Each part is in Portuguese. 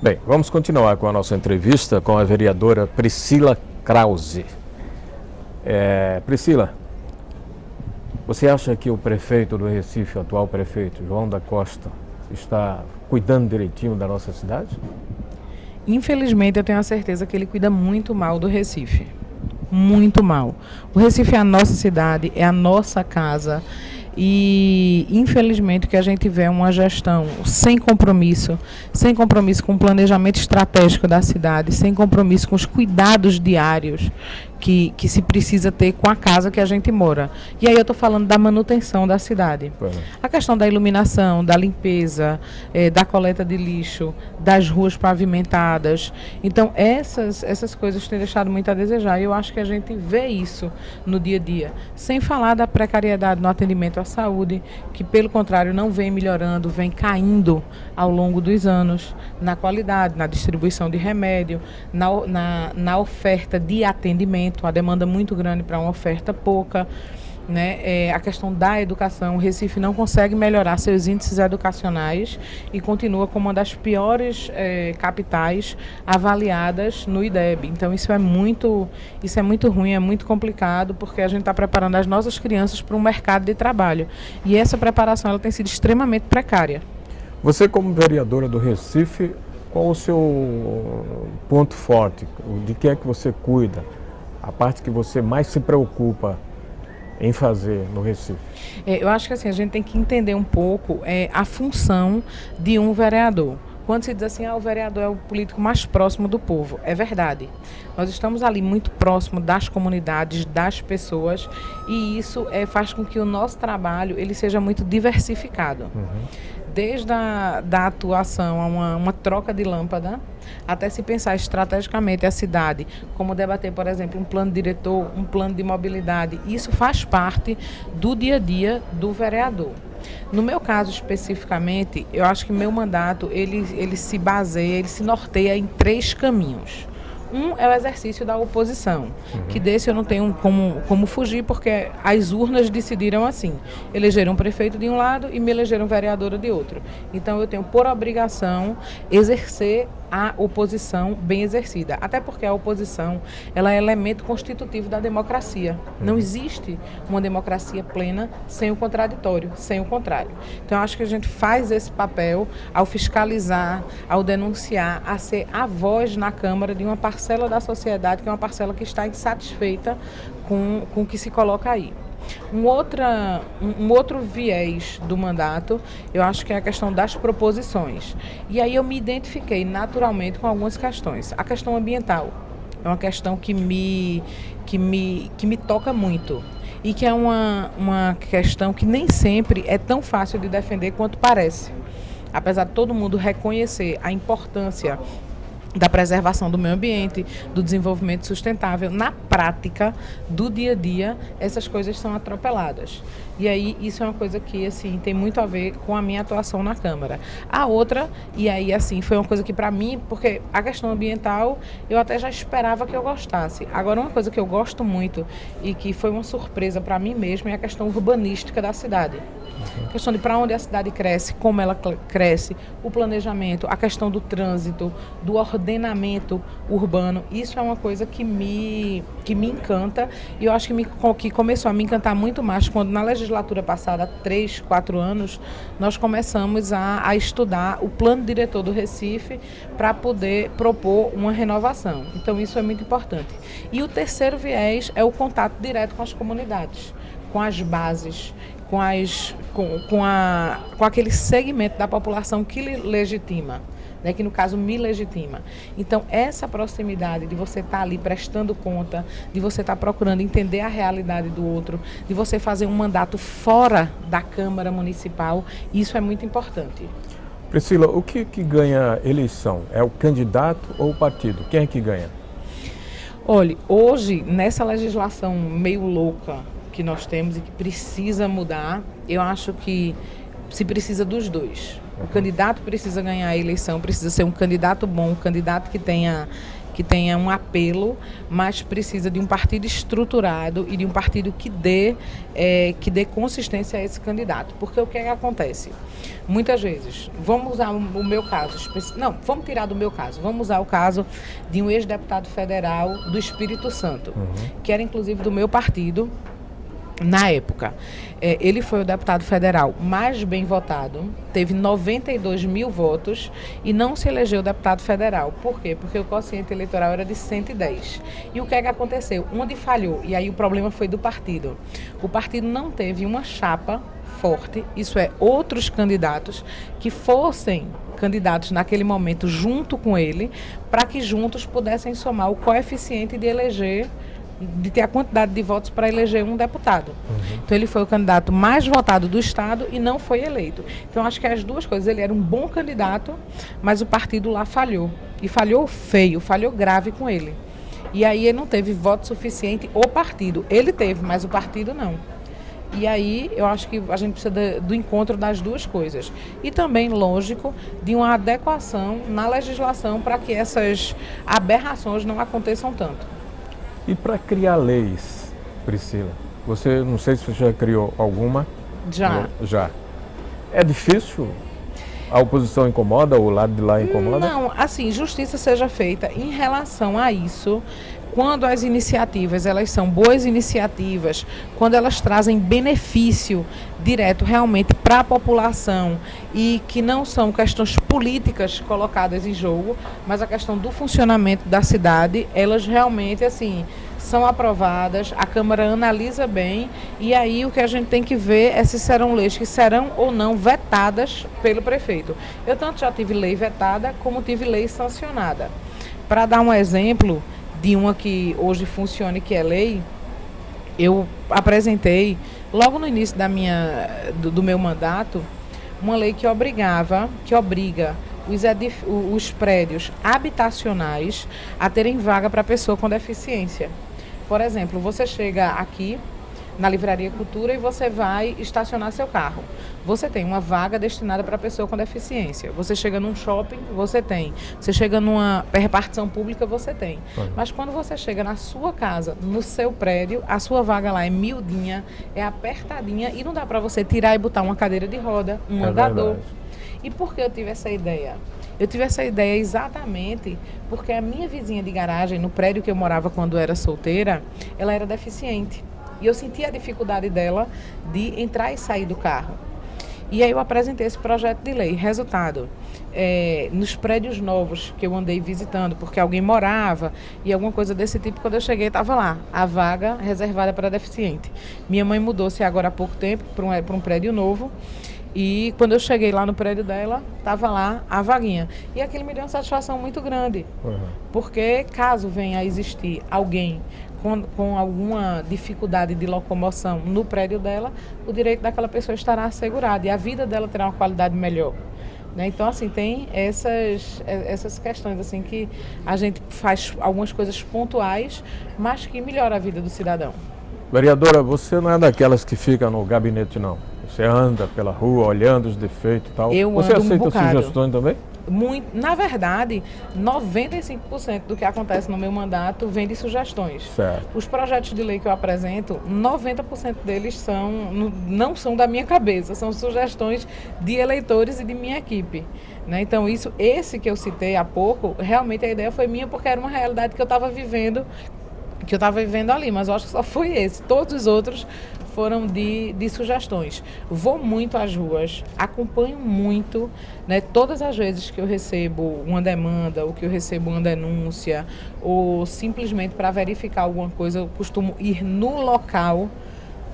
Bem, vamos continuar com a nossa entrevista com a vereadora Priscila Krause. Priscila, você acha que o prefeito do Recife, o atual prefeito, João da Costa, está cuidando direitinho da nossa cidade? Infelizmente, eu tenho a certeza que ele cuida muito mal do Recife. Muito mal. O Recife é a nossa cidade, é a nossa casa. E, infelizmente, que a gente vê uma gestão sem compromisso com o planejamento estratégico da cidade, sem compromisso com os cuidados diários que se precisa ter com a casa que a gente mora. E aí eu estou falando da manutenção da cidade. A questão da iluminação, da limpeza, da coleta de lixo, das ruas pavimentadas. Então, essas coisas têm deixado muito a desejar. E eu acho que a gente vê isso no dia a dia. Sem falar da precariedade no atendimento à saúde, que, pelo contrário, não vem melhorando, vem caindo ao longo dos anos, na qualidade, na distribuição de remédio, na oferta de atendimento. Uma demanda muito grande para uma oferta pouca, né? A questão da educação, o Recife não consegue melhorar seus índices educacionais e continua como uma das piores capitais avaliadas no IDEB. Então isso é muito ruim, é muito complicado, porque a gente está preparando as nossas crianças para um mercado de trabalho. E essa preparação ela tem sido extremamente precária. Você, como vereadora do Recife, qual o seu ponto forte? De que é que você cuida? A parte que você mais se preocupa em fazer no Recife? Eu acho que assim, a gente tem que entender um pouco a função de um vereador. Quando se diz assim, o vereador é o político mais próximo do povo, é verdade. Nós estamos ali muito próximo das comunidades, das pessoas, e isso faz com que o nosso trabalho ele seja muito diversificado. Desde da atuação a uma troca de lâmpada, até se pensar estrategicamente a cidade, como debater, por exemplo, um plano diretor, um plano de mobilidade. Isso faz parte do dia a dia do vereador. No meu caso especificamente, eu acho que meu mandato ele se baseia, ele se norteia em 3 caminhos. Um é o exercício da oposição, que desse eu não tenho como fugir, porque as urnas decidiram assim. Elegeram um prefeito de um lado e me elegeram vereadora de outro. Então eu tenho por obrigação exercer a oposição bem exercida. Até porque a oposição ela é elemento constitutivo da democracia. Não existe uma democracia plena sem o contraditório, sem o contrário. Então eu acho que a gente faz esse papel ao fiscalizar, ao denunciar, a ser a voz na Câmara de uma parcela da sociedade, que é uma parcela que está insatisfeita com o que se coloca aí. Um outro viés do mandato, eu acho que é a questão das proposições. E aí eu me identifiquei naturalmente com algumas questões. A questão ambiental é uma questão que me toca muito. E que é uma questão que nem sempre é tão fácil de defender quanto parece. Apesar de todo mundo reconhecer a importância da preservação do meio ambiente, do desenvolvimento sustentável, na prática do dia a dia, essas coisas são atropeladas. E aí isso é uma coisa que assim tem muito a ver com a minha atuação na Câmara. A outra, e aí assim, foi uma coisa que para mim, porque a questão ambiental eu até já esperava que eu gostasse. Agora uma coisa que eu gosto muito e que foi uma surpresa para mim mesma é a questão urbanística da cidade. A questão de para onde a cidade cresce, como ela cresce, o planejamento, a questão do trânsito, do ordenamento urbano, isso é uma coisa que me encanta, e eu acho que começou a me encantar muito mais quando na legislatura passada, há 3, 4 anos, nós começamos a estudar o plano diretor do Recife para poder propor uma renovação. Então isso é muito importante. E o terceiro viés é o contato direto com as comunidades, com as bases, com aquele segmento da população que lhe legitima, né, que no caso me legitima. Então essa proximidade de você estar ali prestando conta, de você estar procurando entender a realidade do outro, de você fazer um mandato fora da Câmara Municipal, isso é muito importante. Priscila, o que ganha eleição? É o candidato ou o partido? Quem é que ganha? Olha, hoje nessa legislação meio louca que nós temos e que precisa mudar, eu acho que se precisa dos dois. O candidato precisa ganhar a eleição, precisa ser um candidato bom, um candidato que tenha que tenha um apelo, mas precisa de um partido estruturado e de um partido que dê consistência a esse candidato. Porque o que é que acontece? Muitas vezes, vamos usar o meu caso, não, vamos tirar do meu caso, vamos usar o caso de um ex-deputado federal do Espírito Santo, que era inclusive do meu partido. Na época, ele foi o deputado federal mais bem votado, teve 92 mil votos e não se elegeu deputado federal. Por quê? Porque o quociente eleitoral era de 110. E o que é que aconteceu? Onde falhou? E aí o problema foi do partido. O partido não teve uma chapa forte, isso é, outros candidatos que fossem candidatos naquele momento junto com ele, para que juntos pudessem somar o coeficiente de eleger, de ter a quantidade de votos para eleger um deputado. Então ele foi o candidato mais votado do estado e não foi eleito. Então acho que as duas coisas, ele era um bom candidato, mas o partido lá falhou. E falhou feio, falhou grave com ele. E aí ele não teve voto suficiente, o partido. Ele teve, mas o partido não. E aí eu acho que a gente precisa do encontro das duas coisas. E também, lógico, de uma adequação na legislação para que essas aberrações não aconteçam tanto. E para criar leis, Priscila, você, não sei se você já criou alguma? Já. Já. É difícil? A oposição incomoda? O lado de lá incomoda? Não, assim, justiça seja feita em relação a isso. Quando as iniciativas, elas são boas iniciativas, quando elas trazem benefício direto realmente para a população e que não são questões políticas colocadas em jogo, mas a questão do funcionamento da cidade, elas realmente, assim, são aprovadas, a Câmara analisa bem e aí o que a gente tem que ver é se serão leis que serão ou não vetadas pelo prefeito. Eu tanto já tive lei vetada como tive lei sancionada. Para dar um exemplo de uma que hoje funciona e que é lei, eu apresentei logo no início do meu mandato uma lei que obriga os prédios habitacionais a terem vaga para pessoa com deficiência. Por exemplo, você chega aqui na Livraria Cultura e você vai estacionar seu carro. Você tem uma vaga destinada para pessoa com deficiência. Você chega num shopping, você tem. Você chega numa repartição pública, você tem. Mas quando você chega na sua casa, no seu prédio, a sua vaga lá é miudinha, é apertadinha e não dá para você tirar e botar uma cadeira de roda, um andador. E por que eu tive essa ideia? Eu tive essa ideia exatamente porque a minha vizinha de garagem, no prédio que eu morava quando era solteira, ela era deficiente. E eu senti a dificuldade dela de entrar e sair do carro. E aí eu apresentei esse projeto de lei. Resultado, nos prédios novos que eu andei visitando, porque alguém morava e alguma coisa desse tipo, quando eu cheguei estava lá, a vaga reservada para deficiente. Minha mãe mudou-se agora há pouco tempo para um prédio novo. E quando eu cheguei lá no prédio dela, estava lá a vaguinha. E aquilo me deu uma satisfação muito grande. Porque caso venha a existir alguém com alguma dificuldade de locomoção no prédio dela, o direito daquela pessoa estará assegurado e a vida dela terá uma qualidade melhor. Né? Então, assim, tem essas questões assim que a gente faz algumas coisas pontuais, mas que melhoram a vida do cidadão. Vereadora, você não é daquelas que fica no gabinete, não? Você anda pela rua olhando os defeitos e tal. Você aceita sugestões também? Muito, na verdade, 95% do que acontece no meu mandato vem de sugestões. Certo. Os projetos de lei que eu apresento, 90% deles não são da minha cabeça, são sugestões de eleitores e de minha equipe. Né? Então, esse que eu citei há pouco, realmente a ideia foi minha porque era uma realidade que eu estava vivendo ali, mas eu acho que só foi esse. Todos os outros foram de sugestões. Vou muito às ruas, acompanho muito, né, todas as vezes que eu recebo uma demanda, ou que eu recebo uma denúncia, ou simplesmente para verificar alguma coisa, eu costumo ir no local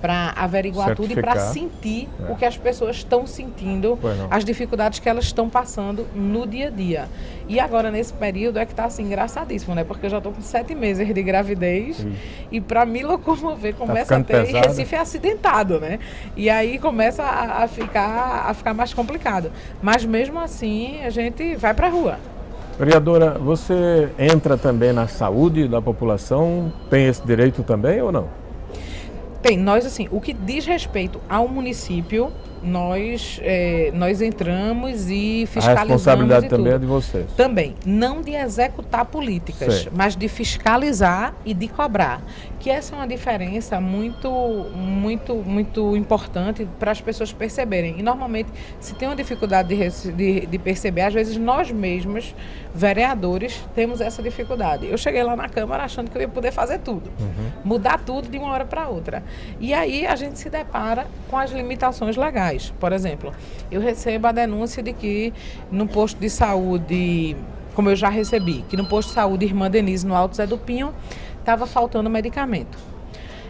para averiguar tudo e para sentir o que as pessoas estão sentindo, as dificuldades que elas estão passando no dia a dia. E agora, nesse período, é que está assim, engraçadíssimo, né? Porque eu já estou com 7 meses de gravidez e para me locomover começa a ter... Pesado. Recife é acidentado, né? E aí começa a ficar mais complicado. Mas mesmo assim, a gente vai para a rua. Vereadora, você entra também na saúde da população? Tem esse direito também ou não? Tem, nós assim, o que diz respeito ao município, nós entramos e A fiscalizamos responsabilidade e também é tudo. de vocês. Também, não de executar políticas, Sei. mas de fiscalizar e de cobrar. Que essa é uma diferença muito importante para as pessoas perceberem. E, normalmente, se tem uma dificuldade de perceber, às vezes nós mesmos, vereadores, temos essa dificuldade. Eu cheguei lá na Câmara achando que eu ia poder fazer tudo, mudar tudo de uma hora para outra. E aí a gente se depara com as limitações legais. Por exemplo, eu recebo a denúncia de que no posto de saúde, como eu já recebi, que no posto de saúde Irmã Denise, no Alto Zé do Pinho, estava faltando medicamento.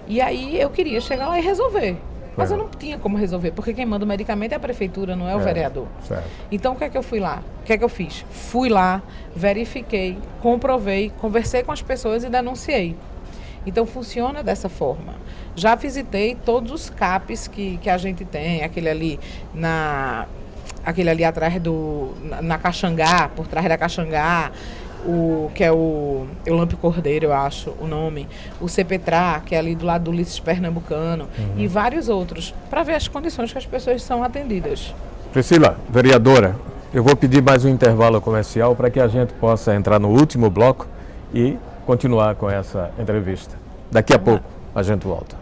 E aí eu queria chegar lá e resolver. Mas eu não tinha como resolver, porque quem manda o medicamento é a prefeitura, não é o vereador. Certo. Então, o que é que eu fui lá? O que é que eu fiz? Fui lá, verifiquei, comprovei, conversei com as pessoas e denunciei. Então, funciona dessa forma. Já visitei todos os CAPs que a gente tem, aquele ali atrás na Caxangá, por trás da Caxangá, que é o Lampe Cordeiro, eu acho o nome, o CPTRA, que é ali do lado do Ulisses Pernambucano, e vários outros, para ver as condições que as pessoas são atendidas. Priscila, vereadora, eu vou pedir mais um intervalo comercial para que a gente possa entrar no último bloco e continuar com essa entrevista. Daqui a pouco a gente volta.